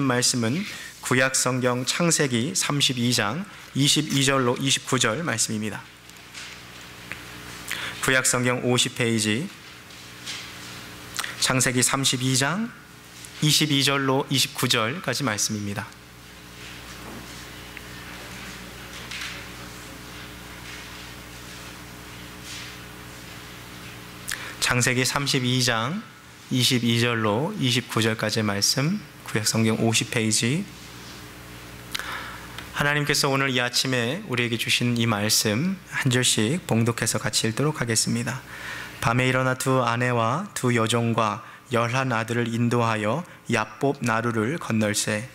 말씀은 구약 성경 창세기 32장 22절로 29절 말씀입니다. 구약 성경 50페이지 창세기 32장 22절로 29절까지 말씀입니다. 창세기 32장 22절로 29절까지의 말씀, 구약 성경 50페이지. 하나님께서 오늘 이 아침에 우리에게 주신 이 말씀 한 절씩 봉독해서 같이 읽도록 하겠습니다. 밤에 일어나 두 아내와 두 여종과 11 아들을 인도하여 얍봇 나루를 건널세.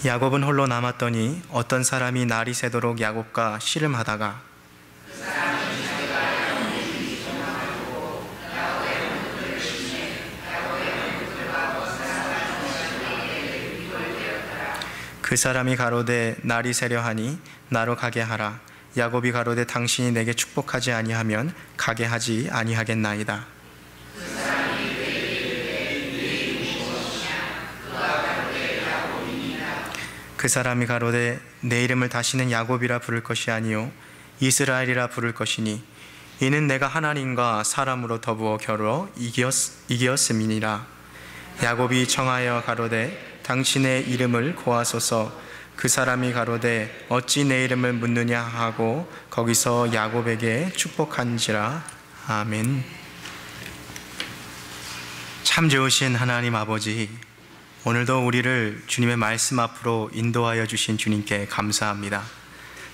야곱은 홀로 남았더니 어떤 사람이 날이 새도록 야곱과 씨름하다가 그 사람이 가로되 날이 새려 하니 나로 가게 하라. 야곱이 가로되 당신이 내게 축복하지 아니하면 가게 하지 아니하겠나이다. 그 사람이 가로되 내 이름을 다시는 야곱이라 부를 것이 아니요 이스라엘이라 부를 것이니 이는 내가 하나님과 사람으로 더부어 겨루어 이겼음이니라. 야곱이 청하여 가로되 당신의 이름을 고하소서. 그 사람이 가로되 어찌 내 이름을 묻느냐 하고 거기서 야곱에게 축복한지라. 아멘. 참 좋으신 하나님 아버지, 오늘도 우리를 주님의 말씀 앞으로 인도하여 주신 주님께 감사합니다.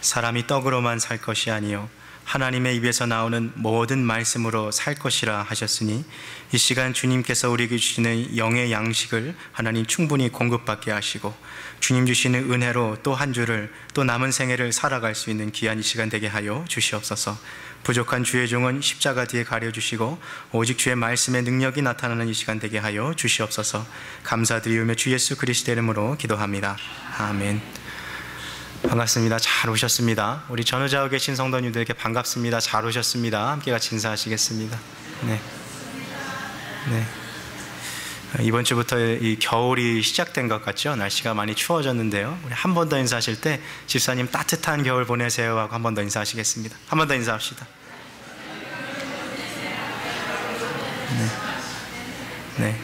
사람이 떡으로만 살 것이 아니요 하나님의 입에서 나오는 모든 말씀으로 살 것이라 하셨으니 이 시간 주님께서 우리에게 주시는 영의 양식을 하나님 충분히 공급받게 하시고 주님 주시는 은혜로 또 한 주를 또 남은 생애를 살아갈 수 있는 귀한 이 시간 되게 하여 주시옵소서. 부족한 주의 종은 십자가 뒤에 가려주시고 오직 주의 말씀의 능력이 나타나는 이 시간 되게 하여 주시옵소서. 감사드리며 주 예수 그리스도 이름으로 기도합니다. 아멘. 반갑습니다. 잘 오셨습니다. 우리 전우자에 계신 성도님들에게 반갑습니다. 잘 오셨습니다. 함께 같이 인사하시겠습니다. 네. 이번 주부터 이 겨울이 시작된 것 같죠? 날씨가 많이 추워졌는데요. 우리 한 번 더 인사하실 때 집사님 따뜻한 겨울 보내세요 하고 한 번 더 인사하시겠습니다. 한 번 더 인사합시다. 네.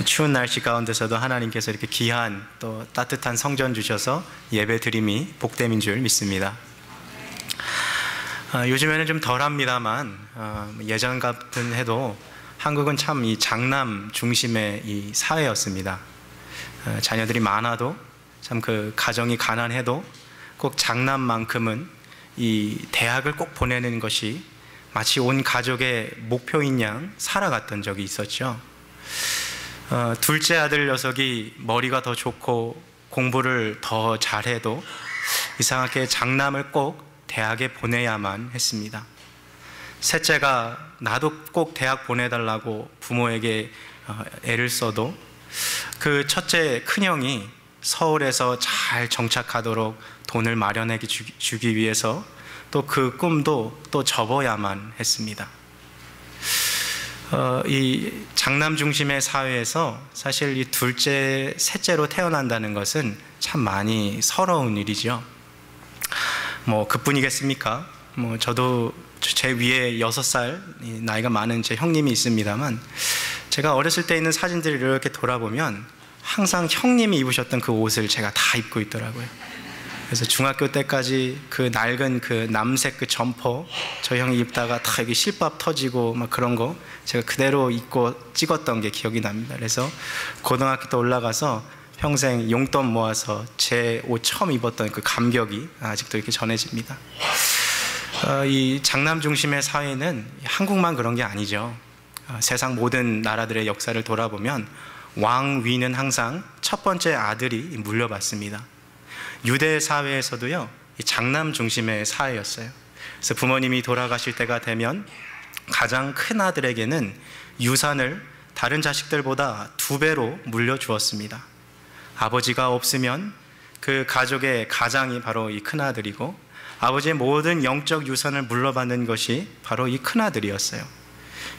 추운 날씨 가운데서도 하나님께서 이렇게 귀한 또 따뜻한 성전 주셔서 예배 드림이 복됨인 줄 믿습니다. 요즘에는 좀 덜합니다만 예전 같은 해도 한국은 참 이 장남 중심의 이 사회였습니다. 자녀들이 많아도 참 그 가정이 가난해도 꼭 장남만큼은 이 대학을 꼭 보내는 것이 마치 온 가족의 목표인 양 살아갔던 적이 있었죠. 둘째 아들 녀석이 머리가 더 좋고 공부를 더 잘해도 이상하게 장남을 꼭 대학에 보내야만 했습니다. 셋째가 나도 꼭 대학 보내달라고 부모에게 애를 써도 그 첫째 큰형이 서울에서 잘 정착하도록 돈을 마련해 주기 위해서 또 그 꿈도 또 접어야만 했습니다. 이 장남 중심의 사회에서 사실 이 둘째, 셋째로 태어난다는 것은 참 많이 서러운 일이죠. 뭐 그뿐이겠습니까? 뭐 저도 제 위에 6살 나이가 많은 제 형님이 있습니다만 제가 어렸을 때 있는 사진들을 이렇게 돌아보면 항상 형님이 입으셨던 그 옷을 제가 다 입고 있더라고요. 그래서 중학교 때까지 그 낡은 그 남색 그 점퍼 저 형이 입다가 다 여기 실밥 터지고 막 그런 거 제가 그대로 입고 찍었던 게 기억이 납니다. 그래서 고등학교 때 올라가서 평생 용돈 모아서 제 옷 처음 입었던 그 감격이 아직도 이렇게 전해집니다. 이 장남 중심의 사회는 한국만 그런 게 아니죠. 세상 모든 나라들의 역사를 돌아보면 왕위는 항상 첫 번째 아들이 물려받습니다. 유대 사회에서도요, 장남 중심의 사회였어요. 그래서 부모님이 돌아가실 때가 되면 가장 큰 아들에게는 유산을 다른 자식들보다 2배로 물려주었습니다. 아버지가 없으면 그 가족의 가장이 바로 이 큰아들이고 아버지의 모든 영적 유산을 물려받는 것이 바로 이 큰아들이었어요.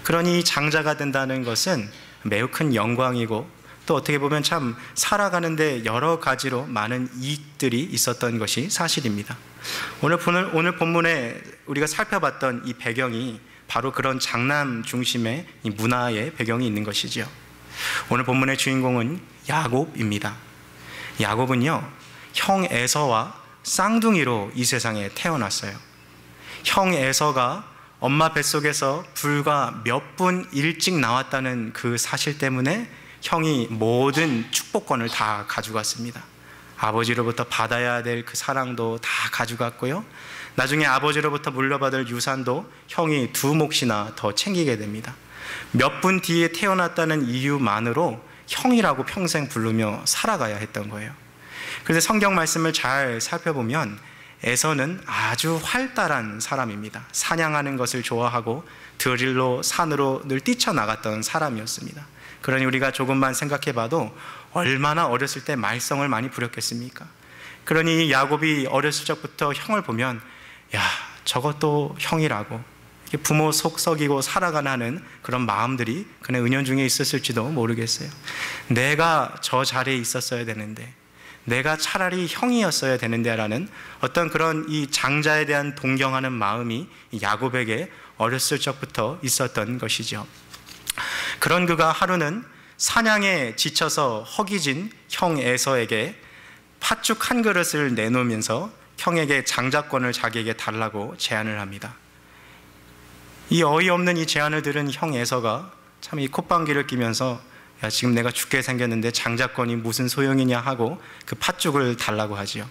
그러니 장자가 된다는 것은 매우 큰 영광이고 또 어떻게 보면 참 살아가는데 여러 가지로 많은 이익들이 있었던 것이 사실입니다. 오늘 본문에 우리가 살펴봤던 이 배경이 바로 그런 장남 중심의 이 문화의 배경이 있는 것이지요. 오늘 본문의 주인공은 야곱입니다. 야곱은요, 형 에서와 쌍둥이로 이 세상에 태어났어요. 형 에서가 엄마 뱃속에서 불과 몇 분 일찍 나왔다는 그 사실 때문에 형이 모든 축복권을 다 가져갔습니다. 아버지로부터 받아야 될 그 사랑도 다 가져갔고요, 나중에 아버지로부터 물려받을 유산도 형이 2몫이나 더 챙기게 됩니다. 몇 분 뒤에 태어났다는 이유만으로 형이라고 평생 부르며 살아가야 했던 거예요. 그래서 성경 말씀을 잘 살펴보면 에서는 아주 활달한 사람입니다. 사냥하는 것을 좋아하고 들일로 산으로 늘 뛰쳐나갔던 사람이었습니다. 그러니 우리가 조금만 생각해 봐도 얼마나 어렸을 때 말썽을 많이 부렸겠습니까? 그러니 야곱이 어렸을 적부터 형을 보면 야, 저것도 형이라고 부모 속 썩이고 살아가는 그런 마음들이 그는 은연중에 있었을지도 모르겠어요. 내가 저 자리에 있었어야 되는데, 내가 차라리 형이었어야 되는데 라는 어떤 그런 이 장자에 대한 동경하는 마음이 야곱에게 어렸을 적부터 있었던 것이죠. 그런 그가 하루는 사냥에 지쳐서 허기진 형 에서에게 팥죽 한 그릇을 내놓으면서 형에게 장자권을 자기에게 달라고 제안을 합니다. 이 어이없는 이 제안을 들은 형 에서가 참 이 콧방귀를 끼면서 야, 지금 내가 죽게 생겼는데 장자권이 무슨 소용이냐 하고 그 팥죽을 달라고 하지요.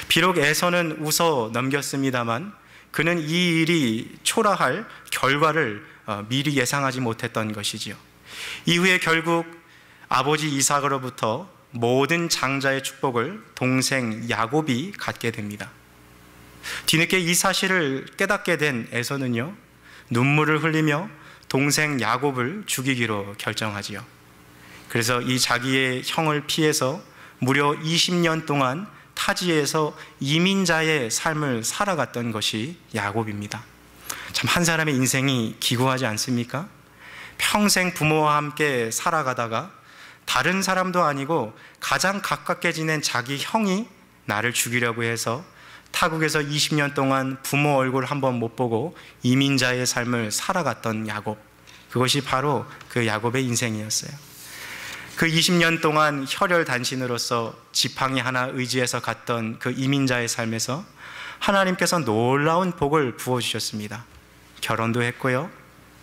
비록 에서는 웃어 넘겼습니다만 그는 이 일이 초라할 결과를 미리 예상하지 못했던 것이지요. 이후에 결국 아버지 이삭으로부터 모든 장자의 축복을 동생 야곱이 갖게 됩니다. 뒤늦게 이 사실을 깨닫게 된 에서는요, 눈물을 흘리며 동생 야곱을 죽이기로 결정하지요. 그래서 이 자기의 형을 피해서 무려 20년 동안 타지에서 이민자의 삶을 살아갔던 것이 야곱입니다. 참 한 사람의 인생이 기구하지 않습니까? 평생 부모와 함께 살아가다가 다른 사람도 아니고 가장 가깝게 지낸 자기 형이 나를 죽이려고 해서 타국에서 20년 동안 부모 얼굴 한번 못 보고 이민자의 삶을 살아갔던 야곱, 그것이 바로 그 야곱의 인생이었어요. 그 20년 동안 혈혈단신으로서 지팡이 하나 의지해서 갔던 그 이민자의 삶에서 하나님께서 놀라운 복을 부어주셨습니다. 결혼도 했고요,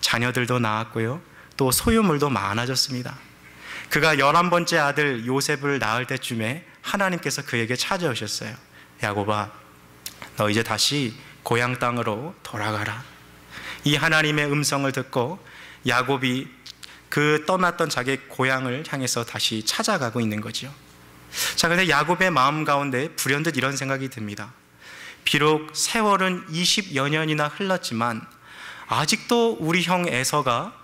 자녀들도 낳았고요, 또 소유물도 많아졌습니다. 그가 11번째 아들 요셉을 낳을 때쯤에 하나님께서 그에게 찾아오셨어요. 야곱아, 너 이제 다시 고향 땅으로 돌아가라. 이 하나님의 음성을 듣고 야곱이 그 떠났던 자기 고향을 향해서 다시 찾아가고 있는 거죠. 자, 그런데 야곱의 마음 가운데 불현듯 이런 생각이 듭니다. 비록 세월은 20여 년이나 흘렀지만 아직도 우리 형 에서가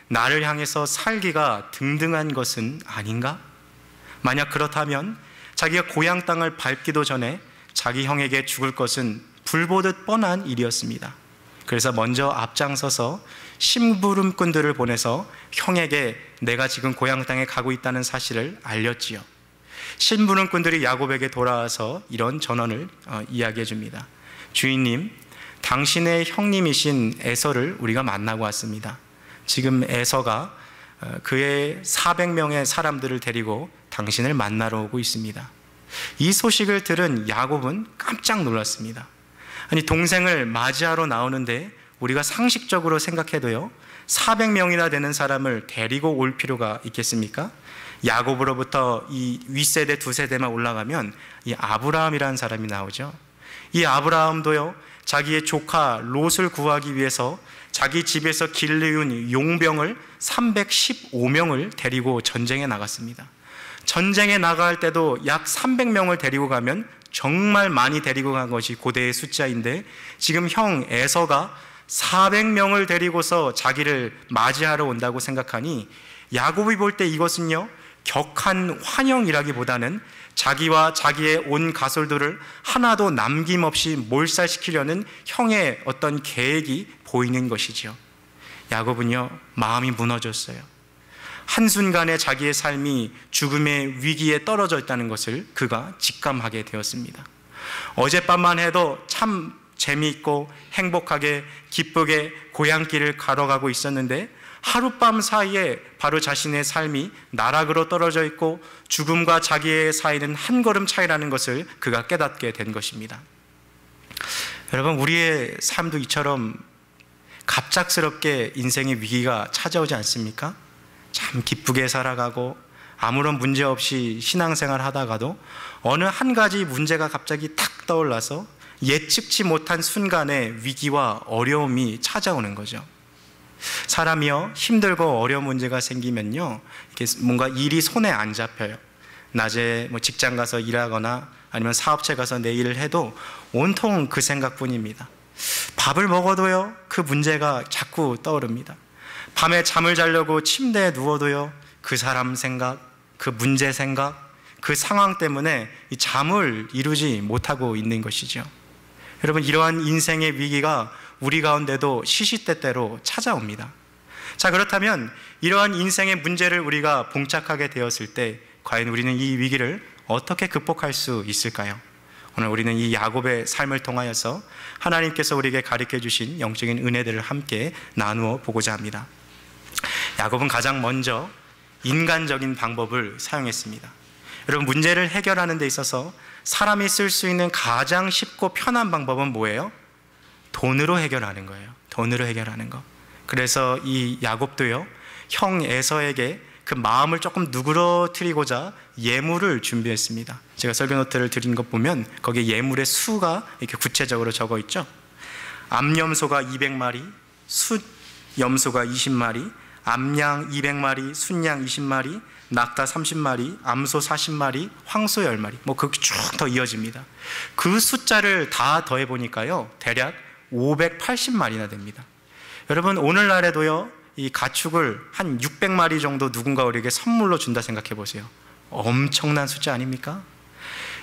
나를 향해서 살기가 등등한 것은 아닌가? 만약 그렇다면 자기가 고향 땅을 밟기도 전에 자기 형에게 죽을 것은 불보듯 뻔한 일이었습니다. 그래서 먼저 앞장서서 심부름꾼들을 보내서 형에게 내가 지금 고향 땅에 가고 있다는 사실을 알렸지요. 심부름꾼들이 야곱에게 돌아와서 이런 전언을 이야기해 줍니다. 주인님, 당신의 형님이신 에서를 우리가 만나고 왔습니다. 지금 에서가 그의 400명의 사람들을 데리고 당신을 만나러 오고 있습니다. 이 소식을 들은 야곱은 깜짝 놀랐습니다. 아니, 동생을 맞이하러 나오는데 우리가 상식적으로 생각해도요, 400명이나 되는 사람을 데리고 올 필요가 있겠습니까? 야곱으로부터 이 윗세대 2세대만 올라가면 이 아브라함이라는 사람이 나오죠. 이 아브라함도요, 자기의 조카 롯을 구하기 위해서 자기 집에서 길르운 용병을 315명을 데리고 전쟁에 나갔습니다. 전쟁에 나갈 때도 약 300명을 데리고 가면 정말 많이 데리고 간 것이 고대의 숫자인데, 지금 형 에서가 400명을 데리고서 자기를 맞이하러 온다고 생각하니 야곱이 볼 때 이것은요, 격한 환영이라기보다는 자기와 자기의 온 가솔들을 하나도 남김없이 몰살시키려는 형의 어떤 계획이 보이는 것이죠. 야곱은요, 마음이 무너졌어요. 한순간에 자기의 삶이 죽음의 위기에 떨어져 있다는 것을 그가 직감하게 되었습니다. 어젯밤만 해도 참 재미있고 행복하게 기쁘게 고향길을 걸어가고 있었는데 하룻밤 사이에 바로 자신의 삶이 나락으로 떨어져 있고 죽음과 자기의 사이는 한 걸음 차이라는 것을 그가 깨닫게 된 것입니다. 여러분, 우리의 삶도 이처럼 갑작스럽게 인생의 위기가 찾아오지 않습니까? 참 기쁘게 살아가고 아무런 문제 없이 신앙생활 하다가도 어느 한 가지 문제가 갑자기 탁 떠올라서 예측치 못한 순간에 위기와 어려움이 찾아오는 거죠. 사람이요, 힘들고 어려운 문제가 생기면요, 이렇게 뭔가 일이 손에 안 잡혀요. 낮에 뭐 직장 가서 일하거나 아니면 사업체 가서 내 일을 해도 온통 그 생각뿐입니다. 밥을 먹어도요, 그 문제가 자꾸 떠오릅니다. 밤에 잠을 자려고 침대에 누워도요, 그 사람 생각, 그 문제 생각, 그 상황 때문에 이 잠을 이루지 못하고 있는 것이죠. 여러분, 이러한 인생의 위기가 우리 가운데도 시시때때로 찾아옵니다. 자, 그렇다면 이러한 인생의 문제를 우리가 봉착하게 되었을 때 과연 우리는 이 위기를 어떻게 극복할 수 있을까요? 오늘 우리는 이 야곱의 삶을 통하여서 하나님께서 우리에게 가르쳐 주신 영적인 은혜들을 함께 나누어 보고자 합니다. 야곱은 가장 먼저 인간적인 방법을 사용했습니다. 여러분, 문제를 해결하는 데 있어서 사람이 쓸 수 있는 가장 쉽고 편한 방법은 뭐예요? 돈으로 해결하는 거예요. 돈으로 해결하는 거. 그래서 이 야곱도요, 형 에서에게 그 마음을 조금 누그러뜨리고자 예물을 준비했습니다. 제가 설교 노트를 드린 것 보면 거기에 예물의 수가 이렇게 구체적으로 적어 있죠. 암염소가 200마리, 숫염소가 20마리, 암양 200마리, 순양 20마리, 낙타 30마리, 암소 40마리, 황소 10마리, 뭐 그렇게 쭉 더 이어집니다. 그 숫자를 다 더해 보니까요, 대략 580마리나 됩니다. 여러분, 오늘날에도요, 이 가축을 한 600마리 정도 누군가 우리에게 선물로 준다 생각해 보세요. 엄청난 숫자 아닙니까?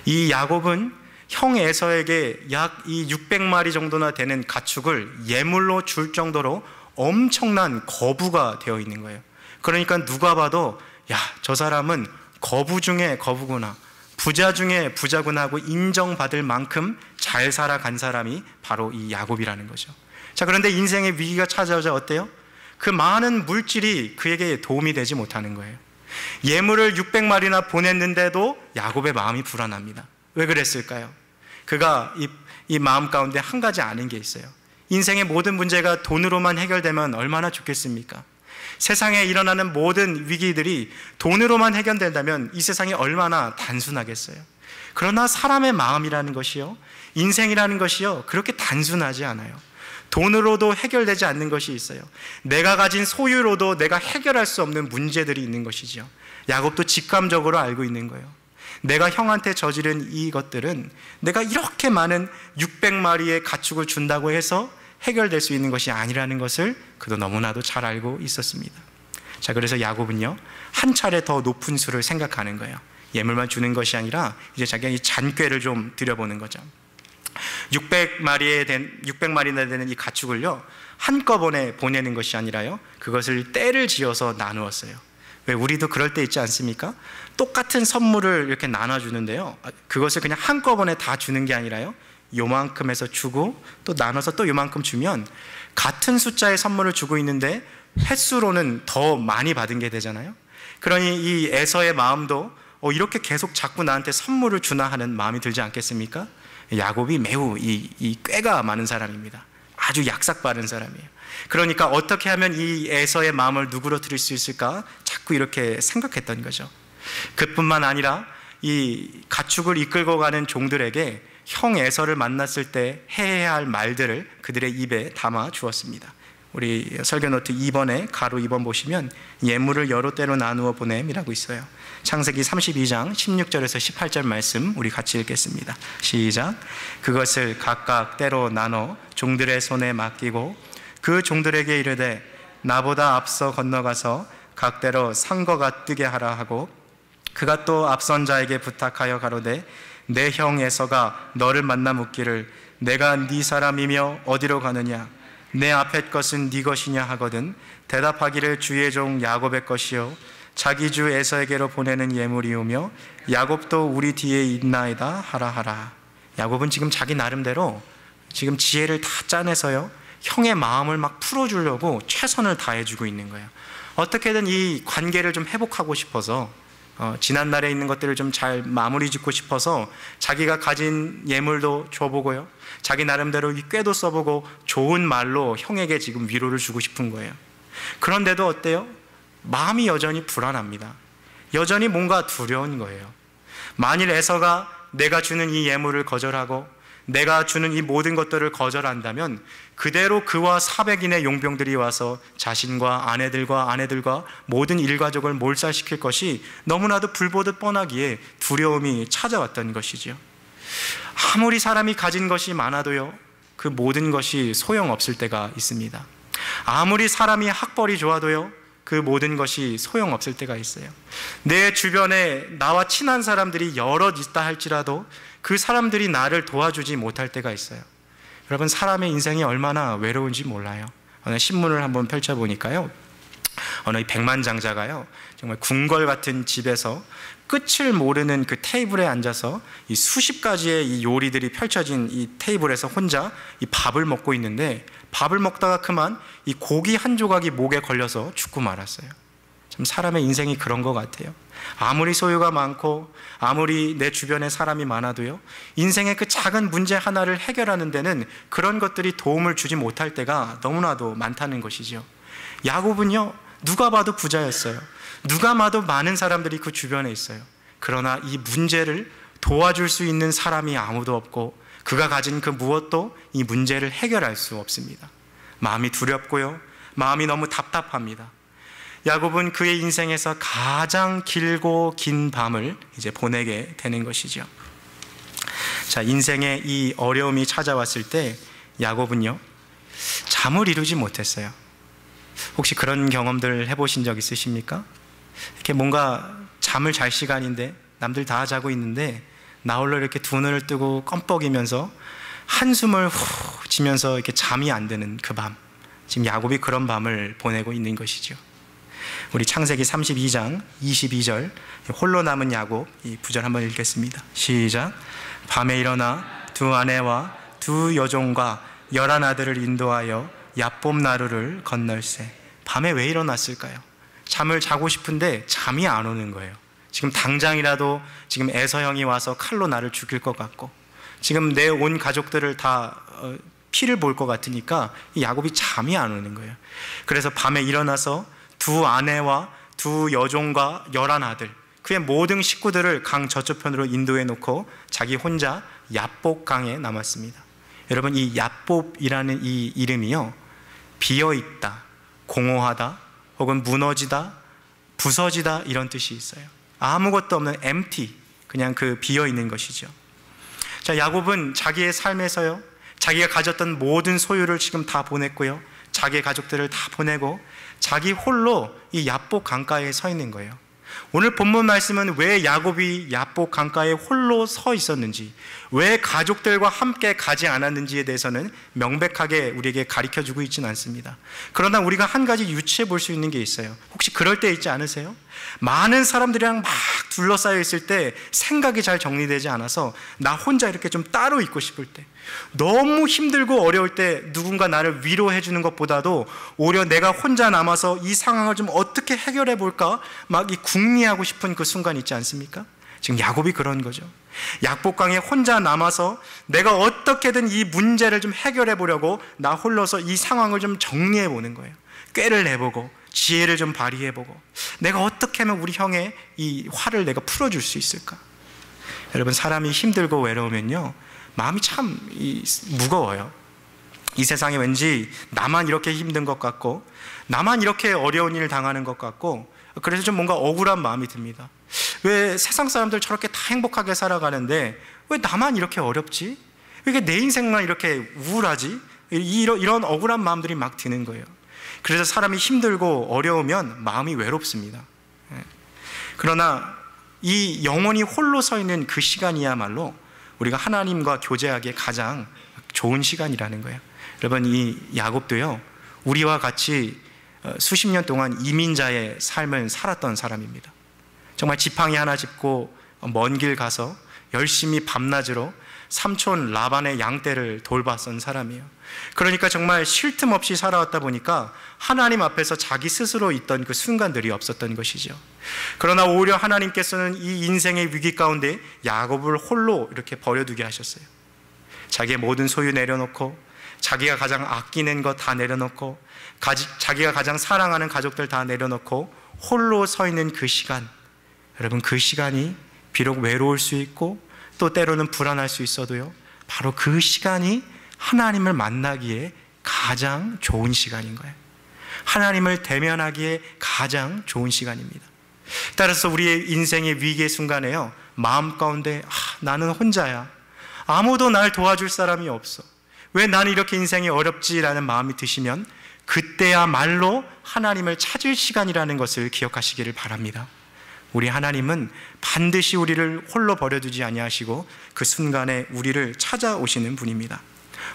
이 야곱은 형 에서에게 약 이 600마리 정도나 되는 가축을 예물로 줄 정도로 엄청난 거부가 되어 있는 거예요. 그러니까 누가 봐도 야, 저 사람은 거부 중에 거부구나, 부자 중에 부자구나 하고 인정받을 만큼 잘 살아간 사람이 바로 이 야곱이라는 거죠. 자, 그런데 인생의 위기가 찾아오자 어때요? 그 많은 물질이 그에게 도움이 되지 못하는 거예요. 예물을 600마리나 보냈는데도 야곱의 마음이 불안합니다. 왜 그랬을까요? 그가 이 마음 가운데 한 가지 아는 게 있어요. 인생의 모든 문제가 돈으로만 해결되면 얼마나 좋겠습니까? 세상에 일어나는 모든 위기들이 돈으로만 해결된다면 이 세상이 얼마나 단순하겠어요. 그러나 사람의 마음이라는 것이요, 인생이라는 것이요, 그렇게 단순하지 않아요. 돈으로도 해결되지 않는 것이 있어요. 내가 가진 소유로도 내가 해결할 수 없는 문제들이 있는 것이죠. 야곱도 직감적으로 알고 있는 거예요. 내가 형한테 저지른 이것들은 내가 이렇게 많은 600마리의 가축을 준다고 해서 해결될 수 있는 것이 아니라는 것을 그도 너무나도 잘 알고 있었습니다. 자, 그래서 야곱은요, 한 차례 더 높은 수를 생각하는 거예요. 예물만 주는 것이 아니라 이제 자기가 이 잔꾀를 좀 드려보는 거죠. 600마리나 되는 이 가축을요, 한꺼번에 보내는 것이 아니라요, 그것을 때를 지어서 나누었어요. 왜, 우리도 그럴 때 있지 않습니까? 똑같은 선물을 이렇게 나눠주는데요, 그것을 그냥 한꺼번에 다 주는 게 아니라요, 요만큼에서 주고 또 나눠서 또 요만큼 주면 같은 숫자의 선물을 주고 있는데 횟수로는 더 많이 받은 게 되잖아요. 그러니 이 에서의 마음도 이렇게 계속 자꾸 나한테 선물을 주나 하는 마음이 들지 않겠습니까? 야곱이 매우 이 꾀가 많은 사람입니다. 아주 약삭 빠른 사람이에요. 그러니까 어떻게 하면 이 에서의 마음을 누그러뜨릴 수 있을까 자꾸 이렇게 생각했던 거죠. 그뿐만 아니라 이 가축을 이끌고 가는 종들에게 형 에서를 만났을 때 해야 할 말들을 그들의 입에 담아 주었습니다. 우리 설교노트 2번에 가로 2번 보시면 예물을 여러 때로 나누어 보냄이라고 있어요. 창세기 32장 16절에서 18절 말씀 우리 같이 읽겠습니다. 시작. 그것을 각각 때로 나눠 종들의 손에 맡기고 그 종들에게 이르되 나보다 앞서 건너가서 각대로 상거가 뜨게 하라 하고, 그가 또 앞선 자에게 부탁하여 가로되 내 형 에서가 너를 만나 묻기를 내가 네 사람이며 어디로 가느냐, 내 앞의 것은 네 것이냐 하거든 대답하기를 주의 종 야곱의 것이요 자기 주 에서에게로 보내는 예물이오며 야곱도 우리 뒤에 있나이다 하라. 야곱은 지금 자기 나름대로 지금 지혜를 다 짜내서요 형의 마음을 막 풀어주려고 최선을 다해주고 있는 거예요. 어떻게든 이 관계를 좀 회복하고 싶어서 지난날에 있는 것들을 좀 잘 마무리 짓고 싶어서 자기가 가진 예물도 줘보고요 자기 나름대로 이 꾀도 써보고 좋은 말로 형에게 지금 위로를 주고 싶은 거예요. 그런데도 어때요? 마음이 여전히 불안합니다. 여전히 뭔가 두려운 거예요. 만일 에서가 내가 주는 이 예물을 거절하고 내가 주는 이 모든 것들을 거절한다면 그대로 그와 400인의 용병들이 와서 자신과 아내들과 모든 일가족을 몰살시킬 것이 너무나도 불보듯 뻔하기에 두려움이 찾아왔던 것이죠. 아무리 사람이 가진 것이 많아도요 그 모든 것이 소용없을 때가 있습니다. 아무리 사람이 학벌이 좋아도요 그 모든 것이 소용없을 때가 있어요. 내 주변에 나와 친한 사람들이 여럿 있다 할지라도 그 사람들이 나를 도와주지 못할 때가 있어요. 여러분, 사람의 인생이 얼마나 외로운지 몰라요. 어느 신문을 한번 펼쳐보니까요 어느 백만장자가요 정말 궁궐 같은 집에서 끝을 모르는 그 테이블에 앉아서 이 수십 가지의 이 요리들이 펼쳐진 이 테이블에서 혼자 이 밥을 먹고 있는데 밥을 먹다가 그만 이 고기 한 조각이 목에 걸려서 죽고 말았어요. 참 사람의 인생이 그런 것 같아요. 아무리 소유가 많고 아무리 내 주변에 사람이 많아도요 인생의 그 작은 문제 하나를 해결하는 데는 그런 것들이 도움을 주지 못할 때가 너무나도 많다는 것이죠. 야곱은요 누가 봐도 부자였어요. 누가 봐도 많은 사람들이 그 주변에 있어요. 그러나 이 문제를 도와줄 수 있는 사람이 아무도 없고 그가 가진 그 무엇도 이 문제를 해결할 수 없습니다. 마음이 두렵고요 마음이 너무 답답합니다. 야곱은 그의 인생에서 가장 길고 긴 밤을 이제 보내게 되는 것이죠. 자, 인생의 이 어려움이 찾아왔을 때 야곱은요 잠을 이루지 못했어요. 혹시 그런 경험들 해보신 적 있으십니까? 이렇게 뭔가 잠을 잘 시간인데 남들 다 자고 있는데 나 홀로 이렇게 두 눈을 뜨고 껌뻑이면서 한숨을 후 지면서 이렇게 잠이 안 드는 그 밤, 지금 야곱이 그런 밤을 보내고 있는 것이죠. 우리 창세기 32장 22절 홀로 남은 야곱 이 구절 한번 읽겠습니다. 시작. 밤에 일어나 두 아내와 두 여종과 11 아들을 인도하여 야복 나루를 건널세. 밤에 왜 일어났을까요? 잠을 자고 싶은데 잠이 안 오는 거예요. 지금 당장이라도 지금 에서 형이 와서 칼로 나를 죽일 것 같고 지금 내 온 가족들을 다 피를 볼 것 같으니까 이 야곱이 잠이 안 오는 거예요. 그래서 밤에 일어나서 두 아내와 두 여종과 11 아들 그의 모든 식구들을 강 저쪽편으로 인도해 놓고 자기 혼자 야복강에 남았습니다. 여러분, 이 야복이라는 이 이름이요 비어있다, 공허하다, 혹은 무너지다, 부서지다 이런 뜻이 있어요. 아무것도 없는 empty, 그냥 그 비어있는 것이죠. 자, 야곱은 자기의 삶에서요 자기가 가졌던 모든 소유를 지금 다 보냈고요 자기의 가족들을 다 보내고 자기 홀로 이 야복 강가에 서 있는 거예요. 오늘 본문 말씀은 왜 야곱이 야복 강가에 홀로 서 있었는지, 왜 가족들과 함께 가지 않았는지에 대해서는 명백하게 우리에게 가르쳐주고 있지는 않습니다. 그러나 우리가 한 가지 유추해 볼 수 있는 게 있어요. 혹시 그럴 때 있지 않으세요? 많은 사람들이랑 막 둘러싸여 있을 때 생각이 잘 정리되지 않아서 나 혼자 이렇게 좀 따로 있고 싶을 때, 너무 힘들고 어려울 때 누군가 나를 위로해 주는 것보다도 오히려 내가 혼자 남아서 이 상황을 좀 어떻게 해결해 볼까 막 이 궁리하고 싶은 그 순간 있지 않습니까? 지금 야곱이 그런 거죠. 야복강에 혼자 남아서 내가 어떻게든 이 문제를 좀 해결해 보려고 나 홀로서 이 상황을 좀 정리해 보는 거예요. 꾀를 내보고 지혜를 좀 발휘해 보고 내가 어떻게 하면 우리 형의 이 화를 내가 풀어줄 수 있을까? 여러분, 사람이 힘들고 외로우면요 마음이 참 무거워요. 이 세상에 왠지 나만 이렇게 힘든 것 같고 나만 이렇게 어려운 일을 당하는 것 같고 그래서 좀 뭔가 억울한 마음이 듭니다. 왜 세상 사람들 저렇게 다 행복하게 살아가는데 왜 나만 이렇게 어렵지? 왜 내 인생만 이렇게 우울하지? 이런 억울한 마음들이 막 드는 거예요. 그래서 사람이 힘들고 어려우면 마음이 외롭습니다. 그러나 이 영원히 홀로 서 있는 그 시간이야말로 우리가 하나님과 교제하기에 가장 좋은 시간이라는 거예요. 여러분, 이 야곱도요, 우리와 같이 수십 년 동안 이민자의 삶을 살았던 사람입니다. 정말 지팡이 하나 짚고 먼 길 가서 열심히 밤낮으로 삼촌 라반의 양떼를 돌봤던 사람이에요. 그러니까 정말 쉴 틈 없이 살아왔다 보니까 하나님 앞에서 자기 스스로 있던 그 순간들이 없었던 것이죠. 그러나 오히려 하나님께서는 이 인생의 위기 가운데 야곱을 홀로 이렇게 버려두게 하셨어요. 자기의 모든 소유 내려놓고, 자기가 가장 아끼는 것 다 내려놓고, 자기가 가장 사랑하는 가족들 다 내려놓고 홀로 서 있는 그 시간, 여러분, 그 시간이 비록 외로울 수 있고 또 때로는 불안할 수 있어도요, 바로 그 시간이 하나님을 만나기에 가장 좋은 시간인 거예요. 하나님을 대면하기에 가장 좋은 시간입니다. 따라서 우리의 인생의 위기의 순간에요, 마음 가운데 나는 혼자야, 아무도 날 도와줄 사람이 없어, 왜 나는 이렇게 인생이 어렵지라는 마음이 드시면 그때야말로 하나님을 찾을 시간이라는 것을 기억하시기를 바랍니다. 우리 하나님은 반드시 우리를 홀로 버려두지 아니하시고 그 순간에 우리를 찾아오시는 분입니다.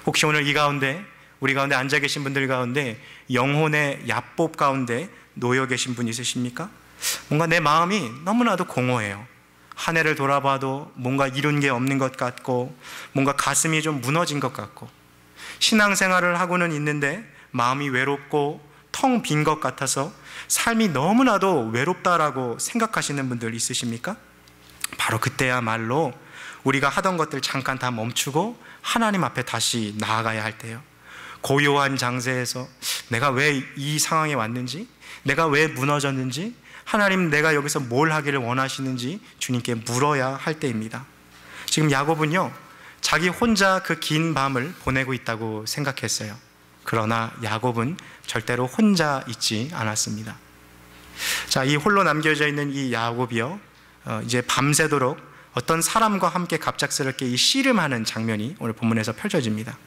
혹시 오늘 이 가운데, 우리 가운데 앉아 계신 분들 가운데 영혼의 야법 가운데 놓여 계신 분 있으십니까? 뭔가 내 마음이 너무나도 공허해요. 한 해를 돌아봐도 뭔가 이룬 게 없는 것 같고, 뭔가 가슴이 좀 무너진 것 같고, 신앙생활을 하고는 있는데 마음이 외롭고 텅 빈 것 같아서 삶이 너무나도 외롭다라고 생각하시는 분들 있으십니까? 바로 그때야말로 우리가 하던 것들 잠깐 다 멈추고 하나님 앞에 다시 나아가야 할 때요, 고요한 장세에서 내가 왜 이 상황에 왔는지, 내가 왜 무너졌는지, 하나님 내가 여기서 뭘 하기를 원하시는지 주님께 물어야 할 때입니다. 지금 야곱은요, 자기 혼자 그 긴 밤을 보내고 있다고 생각했어요. 그러나 야곱은 절대로 혼자 있지 않았습니다. 자, 이 홀로 남겨져 있는 이 야곱이요, 이제 밤새도록 어떤 사람과 함께 갑작스럽게 이 씨름하는 장면이 오늘 본문에서 펼쳐집니다.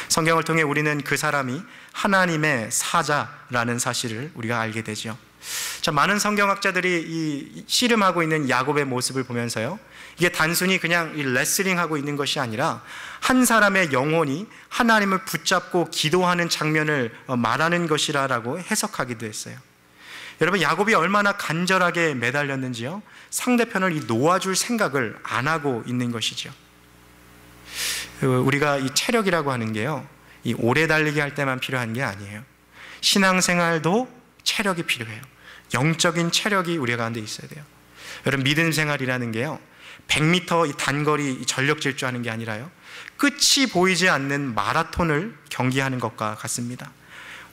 성경을 통해 우리는 그 사람이 하나님의 사자라는 사실을 우리가 알게 되죠. 자, 많은 성경학자들이 이 씨름하고 있는 야곱의 모습을 보면서요, 이게 단순히 그냥 이 레슬링하고 있는 것이 아니라 한 사람의 영혼이 하나님을 붙잡고 기도하는 장면을 말하는 것이라고 해석하기도 했어요. 여러분, 야곱이 얼마나 간절하게 매달렸는지요, 상대편을 놓아줄 생각을 안 하고 있는 것이죠. 우리가 이 체력이라고 하는 게요, 이 오래 달리기 할 때만 필요한 게 아니에요. 신앙생활도 체력이 필요해요. 영적인 체력이 우리 가운데 있어야 돼요. 여러분, 믿음 생활이라는 게요, 100m 이 단거리 전력 질주하는 게 아니라요, 끝이 보이지 않는 마라톤을 경기하는 것과 같습니다.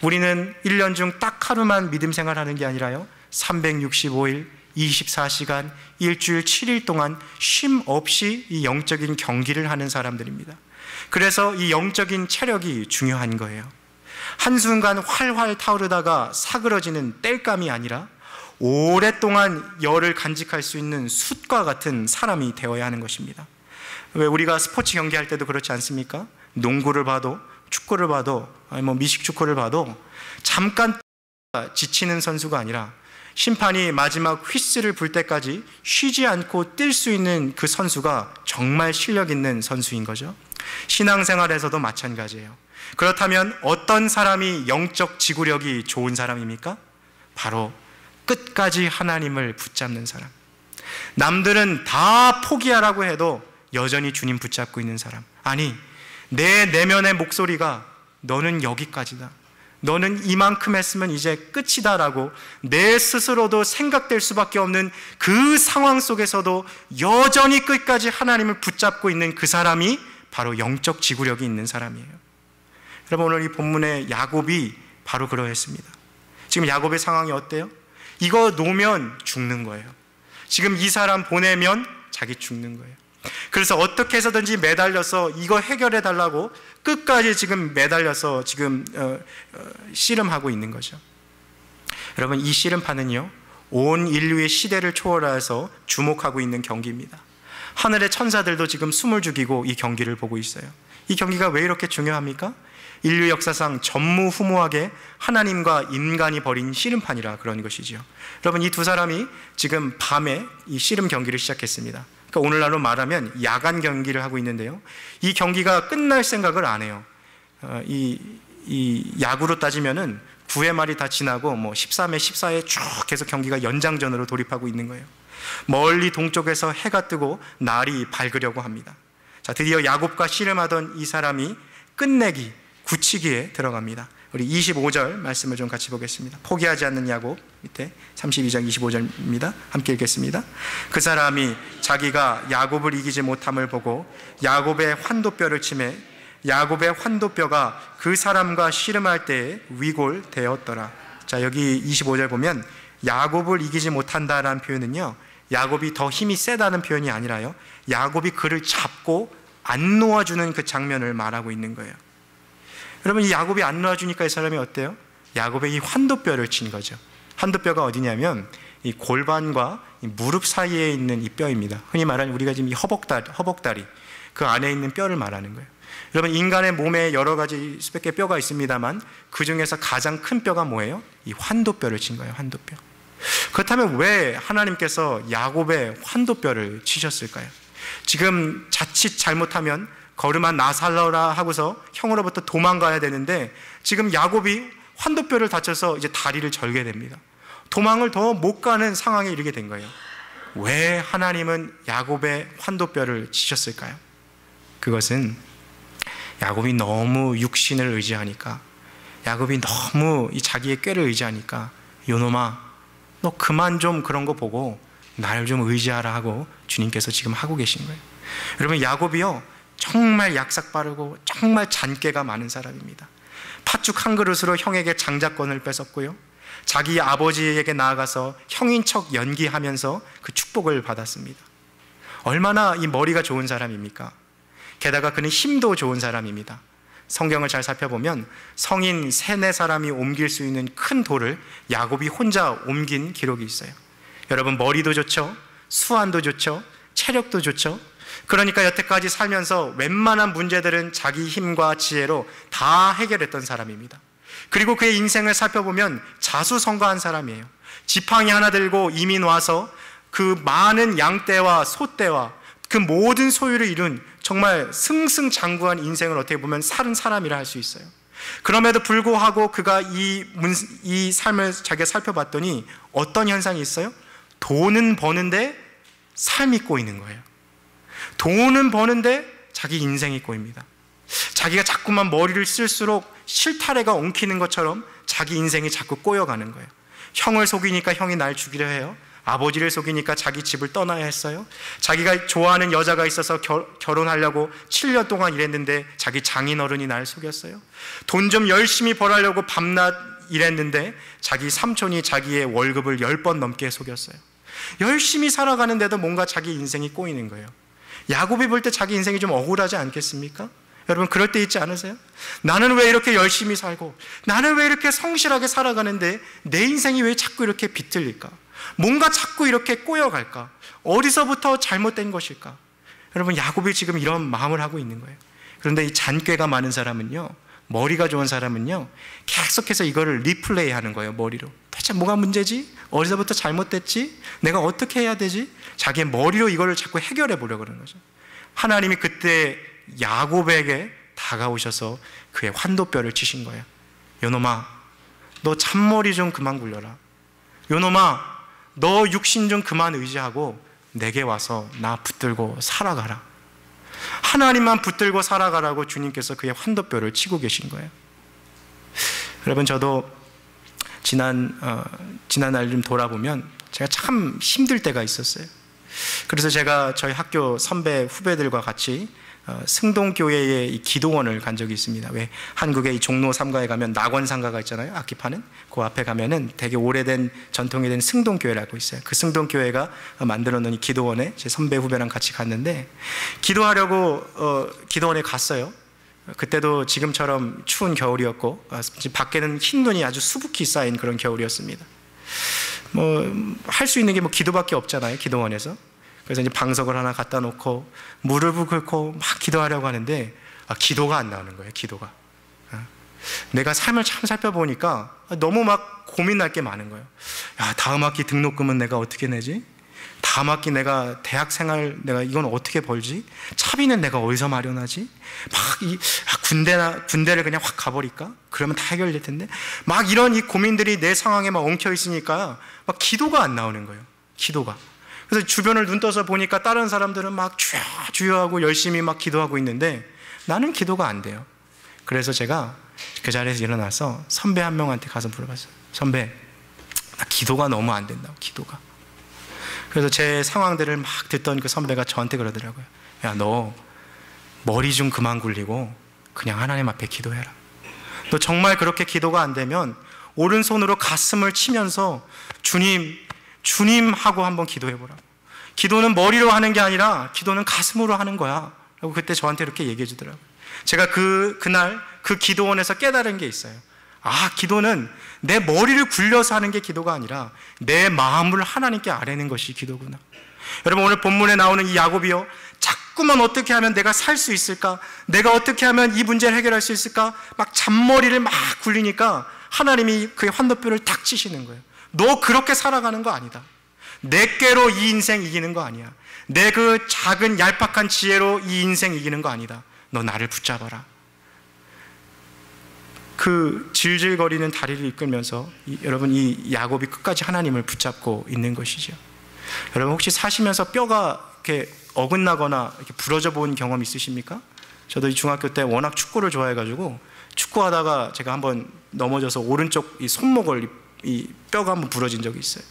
우리는 1년 중 딱 하루만 믿음 생활하는 게 아니라요, 365일 24시간 일주일 7일 동안 쉼 없이 이 영적인 경기를 하는 사람들입니다. 그래서 이 영적인 체력이 중요한 거예요. 한순간 활활 타오르다가 사그러지는 땔감이 아니라 오랫동안 열을 간직할 수 있는 숯과 같은 사람이 되어야 하는 것입니다. 왜 우리가 스포츠 경기할 때도 그렇지 않습니까? 농구를 봐도, 축구를 봐도, 미식축구를 봐도 잠깐 지치는 선수가 아니라 심판이 마지막 휘슬을 불 때까지 쉬지 않고 뛸 수 있는 그 선수가 정말 실력 있는 선수인 거죠. 신앙생활에서도 마찬가지예요. 그렇다면 어떤 사람이 영적 지구력이 좋은 사람입니까? 바로 끝까지 하나님을 붙잡는 사람. 남들은 다 포기하라고 해도 여전히 주님 붙잡고 있는 사람. 아니, 내 내면의 목소리가 너는 여기까지다, 너는 이만큼 했으면 이제 끝이다라고 내 스스로도 생각될 수밖에 없는 그 상황 속에서도 여전히 끝까지 하나님을 붙잡고 있는 그 사람이 바로 영적 지구력이 있는 사람이에요. 여러분, 오늘 이 본문의 야곱이 바로 그러했습니다. 지금 야곱의 상황이 어때요? 이거 놓으면 죽는 거예요. 지금 이 사람 보내면 자기 죽는 거예요. 그래서 어떻게 해서든지 매달려서 이거 해결해 달라고 끝까지 지금 매달려서 지금 씨름하고 있는 거죠. 여러분, 이 씨름판은요, 온 인류의 시대를 초월해서 주목하고 있는 경기입니다. 하늘의 천사들도 지금 숨을 죽이고 이 경기를 보고 있어요. 이 경기가 왜 이렇게 중요합니까? 인류 역사상 전무후무하게 하나님과 인간이 벌인 씨름판이라 그런 것이죠. 여러분, 이 두 사람이 지금 밤에 이 씨름 경기를 시작했습니다. 그러니까 오늘날로 말하면 야간 경기를 하고 있는데요, 이 경기가 끝날 생각을 안 해요. 이 야구로 따지면은 9회 말이 다 지나고 뭐 13회, 14회 쭉 계속 경기가 연장전으로 돌입하고 있는 거예요. 멀리 동쪽에서 해가 뜨고 날이 밝으려고 합니다. 자, 드디어 야곱과 씨름하던 이 사람이 끝내기, 굳히기에 들어갑니다. 우리 25절 말씀을 좀 같이 보겠습니다. 포기하지 않는 야곱, 밑에 32장 25절입니다. 함께 읽겠습니다. 그 사람이 자기가 야곱을 이기지 못함을 보고 야곱의 환도뼈를 치매 야곱의 환도뼈가 그 사람과 씨름할 때에 위골되었더라. 자, 여기 25절 보면 야곱을 이기지 못한다라는 표현은요, 야곱이 더 힘이 세다는 표현이 아니라요, 야곱이 그를 잡고 안 놓아주는 그 장면을 말하고 있는 거예요. 여러분, 이 야곱이 안 놓아주니까 이 사람이 어때요? 야곱의 이 환도뼈를 친 거죠. 환도뼈가 어디냐면 이 골반과 이 무릎 사이에 있는 이 뼈입니다. 흔히 말하는 우리가 지금 이 허벅다리 그 안에 있는 뼈를 말하는 거예요. 여러분, 인간의 몸에 여러 가지 수백 개 뼈가 있습니다만 그 중에서 가장 큰 뼈가 뭐예요? 이 환도뼈를 친 거예요. 환도뼈. 그렇다면 왜 하나님께서 야곱의 환도뼈를 치셨을까요? 지금 자칫 잘못하면 걸음한 나살러라 하고서 형으로부터 도망가야 되는데 지금 야곱이 환도뼈를 다쳐서 이제 다리를 절게 됩니다. 도망을 더 못 가는 상황에 이르게 된 거예요. 왜 하나님은 야곱의 환도뼈를 치셨을까요? 그것은 야곱이 너무 육신을 의지하니까, 야곱이 너무 이 자기의 꾀를 의지하니까, 요놈아 너 그만 좀 그런 거 보고 날 좀 의지하라 하고 주님께서 지금 하고 계신 거예요. 여러분, 야곱이요 정말 약삭 빠르고 정말 잔꾀가 많은 사람입니다. 팥죽 한 그릇으로 형에게 장자권을 뺏었고요, 자기 아버지에게 나아가서 형인 척 연기하면서 그 축복을 받았습니다. 얼마나 이 머리가 좋은 사람입니까? 게다가 그는 힘도 좋은 사람입니다. 성경을 잘 살펴보면 성인 3-4사람이 옮길 수 있는 큰 돌을 야곱이 혼자 옮긴 기록이 있어요. 여러분, 머리도 좋죠, 수완도 좋죠, 체력도 좋죠. 그러니까 여태까지 살면서 웬만한 문제들은 자기 힘과 지혜로 다 해결했던 사람입니다. 그리고 그의 인생을 살펴보면 자수성가한 사람이에요. 지팡이 하나 들고 이민 와서 그 많은 양떼와 소떼와 그 모든 소유를 이룬 정말 승승장구한 인생을 어떻게 보면 사는 사람이라 할 수 있어요. 그럼에도 불구하고 그가 이 삶을 자기가 살펴봤더니 어떤 현상이 있어요? 돈은 버는데 삶이 꼬이는 거예요. 돈은 버는데 자기 인생이 꼬입니다. 자기가 자꾸만 머리를 쓸수록 실타래가 엉키는 것처럼 자기 인생이 자꾸 꼬여가는 거예요. 형을 속이니까 형이 날 죽이려 해요. 아버지를 속이니까 자기 집을 떠나야 했어요. 자기가 좋아하는 여자가 있어서 결혼하려고 7년 동안 일했는데 자기 장인어른이 날 속였어요. 돈 좀 열심히 벌으려고 밤낮 일했는데 자기 삼촌이 자기의 월급을 10번 넘게 속였어요. 열심히 살아가는데도 뭔가 자기 인생이 꼬이는 거예요. 야곱이 볼 때 자기 인생이 좀 억울하지 않겠습니까? 여러분, 그럴 때 있지 않으세요? 나는 왜 이렇게 열심히 살고, 나는 왜 이렇게 성실하게 살아가는데 내 인생이 왜 자꾸 이렇게 비틀릴까? 뭔가 자꾸 이렇게 꼬여갈까? 어디서부터 잘못된 것일까? 여러분, 야곱이 지금 이런 마음을 하고 있는 거예요. 그런데 이 잔꾀가 많은 사람은요, 머리가 좋은 사람은요, 계속해서 이거를 리플레이 하는 거예요. 머리로. 대체 뭐가 문제지? 어디서부터 잘못됐지? 내가 어떻게 해야 되지? 자기의 머리로 이거를 자꾸 해결해 보려고 그러는 거죠. 하나님이 그때 야곱에게 다가오셔서 그의 환도뼈를 치신 거예요. 요놈아, 너 잔머리 좀 그만 굴려라. 요놈아, 너 육신 좀 그만 의지하고 내게 와서 나 붙들고 살아가라. 하나님만 붙들고 살아가라고 주님께서 그의 환도뼈를 치고 계신 거예요. 여러분, 저도 지난날 좀 돌아보면 제가 참 힘들 때가 있었어요. 그래서 제가 저희 학교 선배 후배들과 같이 승동교회의 이 기도원을 간 적이 있습니다. 왜 한국의 이 종로 3가에 가면 낙원상가가 있잖아요. 악기 파는 그 앞에 가면은 되게 오래된 전통이 된 승동교회라고 있어요. 그 승동교회가 만들어 놓은 이 기도원에 제 선배 후배랑 같이 갔는데, 기도하려고 기도원에 갔어요. 그때도 지금처럼 추운 겨울이었고 밖에는 흰 눈이 아주 수북히 쌓인 그런 겨울이었습니다. 뭐 할 수 있는 게 뭐 기도밖에 없잖아요, 기도원에서. 그래서 이제 방석을 하나 갖다 놓고 무릎을 꿇고 막 기도하려고 하는데 기도가 안 나오는 거예요. 기도가. 내가 삶을 참 살펴보니까 너무 막 고민할 게 많은 거예요. 야, 다음 학기 등록금은 내가 어떻게 내지? 다음 학기 내가 대학 생활 내가 이건 어떻게 벌지? 차비는 내가 어디서 마련하지? 군대를 그냥 확 가버릴까? 그러면 다 해결될 텐데. 막 이런 이 고민들이 내 상황에 막 엉켜 있으니까 막 기도가 안 나오는 거예요. 기도가. 그래서 주변을 눈 떠서 보니까 다른 사람들은 막 주여하고 열심히 막 기도하고 있는데 나는 기도가 안 돼요. 그래서 제가 그 자리에서 일어나서 선배 한 명한테 가서 물어봤어요. 선배, 나 기도가 너무 안 된다고, 기도가. 그래서 제 상황들을 막 듣던 그 선배가 저한테 그러더라고요. 야, 너 머리 좀 그만 굴리고 그냥 하나님 앞에 기도해라. 너 정말 그렇게 기도가 안 되면 오른손으로 가슴을 치면서 주님 하고 한번 기도해보라. 기도는 머리로 하는 게 아니라 기도는 가슴으로 하는 거야 라고 그때 저한테 이렇게 얘기해 주더라고요. 제가 그날 그 기도원에서 깨달은 게 있어요. 기도는 내 머리를 굴려서 하는 게 기도가 아니라 내 마음을 하나님께 아뢰는 것이 기도구나. 여러분, 오늘 본문에 나오는 이 야곱이요, 자꾸만 어떻게 하면 내가 살 수 있을까? 내가 어떻게 하면 이 문제를 해결할 수 있을까? 막 잔머리를 막 굴리니까 하나님이 그의 환도뼈를 탁 치시는 거예요. 너 그렇게 살아가는 거 아니다. 내 꾀로 이 인생 이기는 거 아니야. 내 그 작은 얄팍한 지혜로 이 인생 이기는 거 아니다. 너 나를 붙잡아라. 그 질질거리는 다리를 이끌면서 여러분, 이 야곱이 끝까지 하나님을 붙잡고 있는 것이죠. 여러분, 혹시 사시면서 뼈가 이렇게 어긋나거나 이렇게 부러져 본 경험 있으십니까? 저도 이 중학교 때 워낙 축구를 좋아해가지고 축구하다가 제가 한번 넘어져서 오른쪽 이 손목을 이 뼈가 한번 부러진 적이 있어요.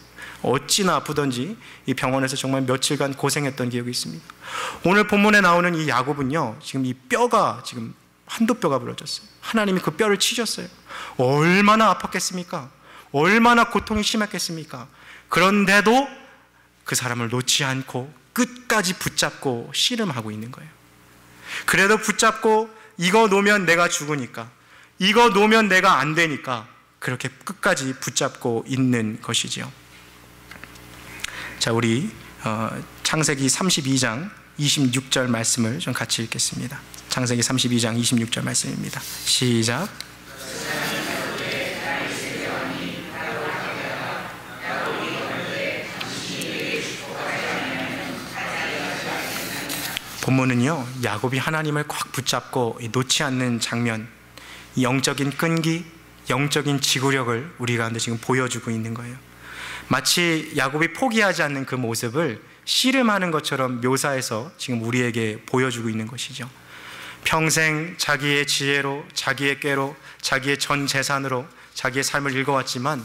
어찌나 아프던지 이 병원에서 정말 며칠간 고생했던 기억이 있습니다. 오늘 본문에 나오는 이 야곱은요, 지금 이 뼈가 지금 한도 뼈가 부러졌어요. 하나님이 그 뼈를 치셨어요. 얼마나 아팠겠습니까? 얼마나 고통이 심했겠습니까? 그런데도 그 사람을 놓지 않고 끝까지 붙잡고 씨름하고 있는 거예요. 그래도 붙잡고 이거 놓으면 내가 죽으니까, 이거 놓으면 내가 안 되니까 그렇게 끝까지 붙잡고 있는 것이지요. 자, 우리 창세기 32장 26절 말씀을 좀 같이 읽겠습니다. 창세기 32장 26절 말씀입니다. 시작. 본문은요, 야곱이 하나님을 꽉 붙잡고 놓지 않는 장면, 영적인 끈기, 영적인 지구력을 우리 가운데 지금 보여주고 있는 거예요. 마치 야곱이 포기하지 않는 그 모습을 씨름하는 것처럼 묘사해서 지금 우리에게 보여주고 있는 것이죠. 평생 자기의 지혜로, 자기의 꾀로, 자기의 전 재산으로 자기의 삶을 읽어왔지만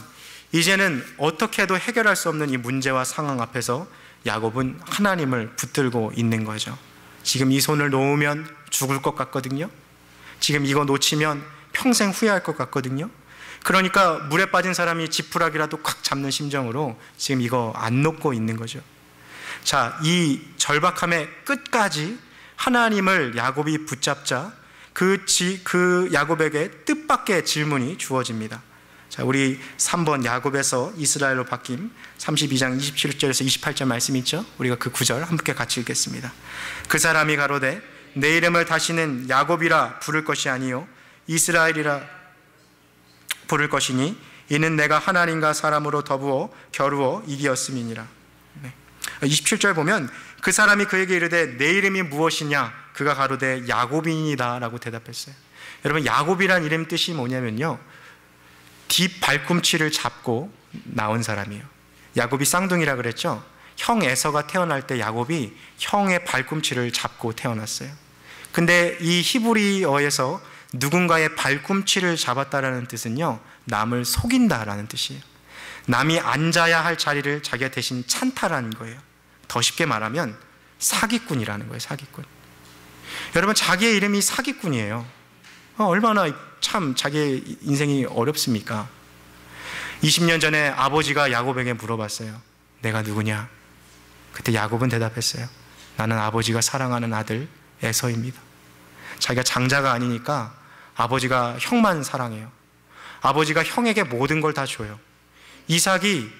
이제는 어떻게 해도 해결할 수 없는 이 문제와 상황 앞에서 야곱은 하나님을 붙들고 있는 거죠. 지금 이 손을 놓으면 죽을 것 같거든요. 지금 이거 놓치면 평생 후회할 것 같거든요. 그러니까 물에 빠진 사람이 지푸라기라도 꽉 잡는 심정으로 지금 이거 안 놓고 있는 거죠. 자, 이 절박함의 끝까지 하나님을 야곱이 붙잡자 그 야곱에게 뜻밖의 질문이 주어집니다. 자, 우리 3번 야곱에서 이스라엘로 바뀜 32장 27절에서 28절 말씀이 있죠. 우리가 그 구절 함께 같이 읽겠습니다. 그 사람이 가로되 내 이름을 다시는 야곱이라 부를 것이 아니요 이스라엘이라 부를 것이니 이는 내가 하나님과 사람으로 더부어 겨루어 이기었음이니라. 27절 보면 그 사람이 그에게 이르되 내 이름이 무엇이냐? 그가 가로되 야곱이니이다 라고 대답했어요. 여러분, 야곱이란 이름 뜻이 뭐냐면요, 뒷 발꿈치를 잡고 나온 사람이에요. 야곱이 쌍둥이라 그랬죠. 형 에서가 태어날 때 야곱이 형의 발꿈치를 잡고 태어났어요. 근데 이 히브리어에서 누군가의 발꿈치를 잡았다라는 뜻은요, 남을 속인다라는 뜻이에요. 남이 앉아야 할 자리를 자기가 대신 찬탈하는 거예요. 더 쉽게 말하면 사기꾼이라는 거예요. 사기꾼. 여러분, 자기의 이름이 사기꾼이에요. 얼마나 참 자기의 인생이 어렵습니까? 20년 전에 아버지가 야곱에게 물어봤어요. 내가 누구냐? 그때 야곱은 대답했어요. 나는 아버지가 사랑하는 아들 에서입니다. 자기가 장자가 아니니까 아버지가 형만 사랑해요. 아버지가 형에게 모든 걸 다 줘요. 이삭이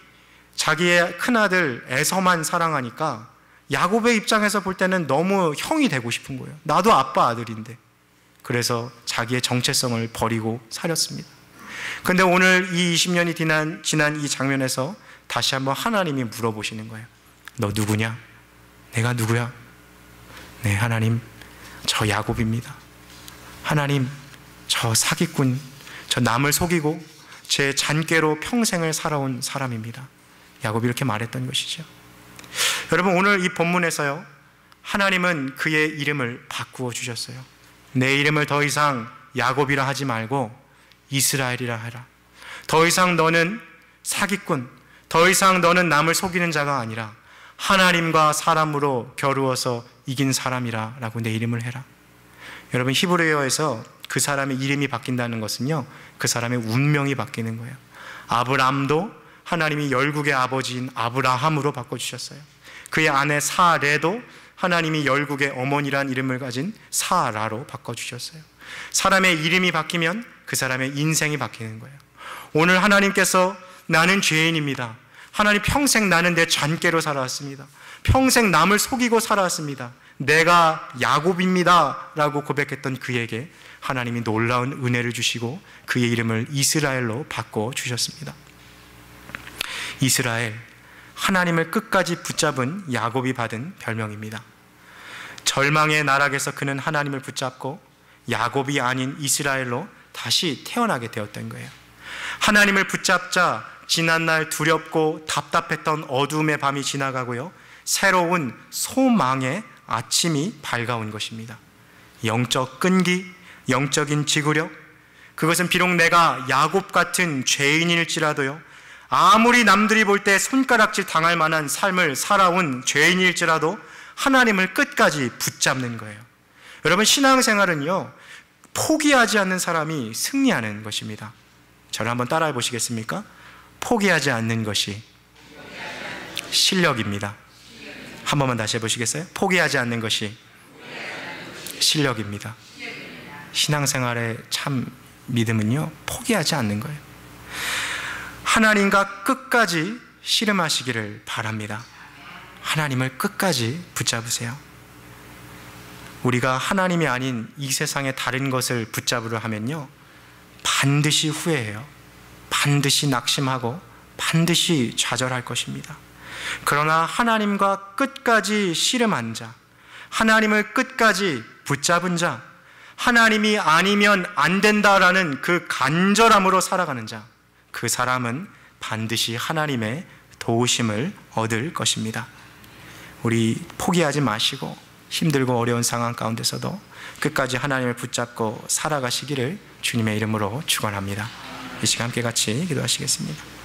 자기의 큰아들 에서만 사랑하니까 야곱의 입장에서 볼 때는 너무 형이 되고 싶은 거예요. 나도 아빠 아들인데. 그래서 자기의 정체성을 버리고 살았습니다. 그런데 오늘 이 20년이 지난 이 장면에서 다시 한번 하나님이 물어보시는 거예요. 너 누구냐? 내가 누구야? 네, 하나님, 저 야곱입니다. 하나님, 저 사기꾼, 저 남을 속이고 제 잔꾀로 평생을 살아온 사람입니다. 야곱이 이렇게 말했던 것이죠. 여러분, 오늘 이 본문에서요, 하나님은 그의 이름을 바꾸어 주셨어요. 내 이름을 더 이상 야곱이라 하지 말고 이스라엘이라 하라. 더 이상 너는 사기꾼, 더 이상 너는 남을 속이는 자가 아니라 하나님과 사람으로 겨루어서 이긴 사람이라 라고 내 이름을 해라. 여러분, 히브리어에서 그 사람의 이름이 바뀐다는 것은요, 그 사람의 운명이 바뀌는 거예요. 아브람도 하나님이 열국의 아버지인 아브라함으로 바꿔주셨어요. 그의 아내 사레도 하나님이 열국의 어머니란 이름을 가진 사라로 바꿔주셨어요. 사람의 이름이 바뀌면 그 사람의 인생이 바뀌는 거예요. 오늘 하나님께서 나는 죄인입니다. 하나님, 평생 나는 내 잔꾀로 살아왔습니다. 평생 남을 속이고 살아왔습니다. 내가 야곱입니다 라고 고백했던 그에게 하나님이 놀라운 은혜를 주시고 그의 이름을 이스라엘로 바꿔주셨습니다. 이스라엘, 하나님을 끝까지 붙잡은 야곱이 받은 별명입니다. 절망의 나락에서 그는 하나님을 붙잡고 야곱이 아닌 이스라엘로 다시 태어나게 되었던 거예요. 하나님을 붙잡자 지난날 두렵고 답답했던 어둠의 밤이 지나가고요, 새로운 소망의 아침이 밝아온 것입니다. 영적 끈기, 영적인 지구력, 그것은 비록 내가 야곱 같은 죄인일지라도요, 아무리 남들이 볼 때 손가락질 당할 만한 삶을 살아온 죄인일지라도 하나님을 끝까지 붙잡는 거예요. 여러분, 신앙생활은요, 포기하지 않는 사람이 승리하는 것입니다. 저를 한번 따라해 보시겠습니까? 포기하지 않는 것이 실력입니다. 한 번만 다시 해보시겠어요? 포기하지 않는 것이 실력입니다. 신앙생활의 참 믿음은요, 포기하지 않는 거예요. 하나님과 끝까지 씨름하시기를 바랍니다. 하나님을 끝까지 붙잡으세요. 우리가 하나님이 아닌 이 세상의 다른 것을 붙잡으려 하면요, 반드시 후회해요. 반드시 낙심하고 반드시 좌절할 것입니다. 그러나 하나님과 끝까지 씨름한 자, 하나님을 끝까지 붙잡은 자, 하나님이 아니면 안 된다라는 그 간절함으로 살아가는 자, 그 사람은 반드시 하나님의 도우심을 얻을 것입니다. 우리 포기하지 마시고 힘들고 어려운 상황 가운데서도 끝까지 하나님을 붙잡고 살아가시기를 주님의 이름으로 축원합니다. 이 시간 함께 같이 기도하시겠습니다.